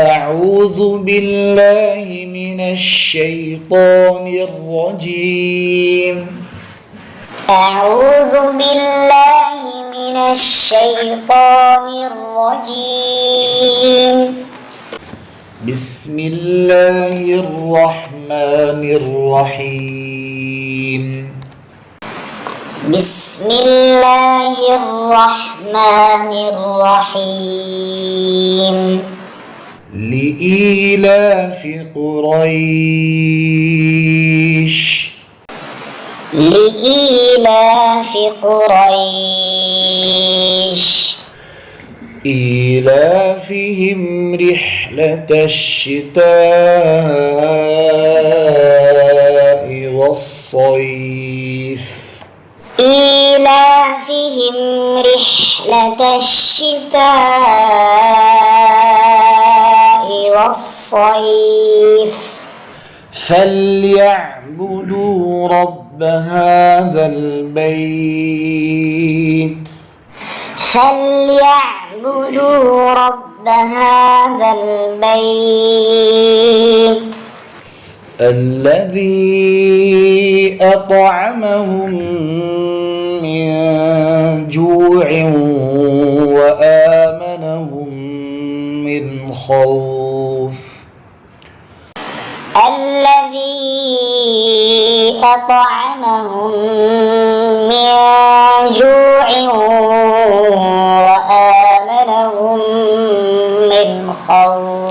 أعوذ بالله من الشيطان الرجيم. أعوذ بالله من الشيطان الرجيم. بسم الله الرحمن الرحيم. بسم الله الرحمن الرحيم. لإيلاف قريش. لإيلاف قريش إيلافهم رحلة الشتاء والصيف. إيلافهم رحلة الشتاء والصيف فليعبدوا رب هذا البيت. فليعبدوا رب هذا البيت الذي أطعمهم من جوع وآمنهم من خوف. الذي أطعمهم من جوع وآمنهم من خوف.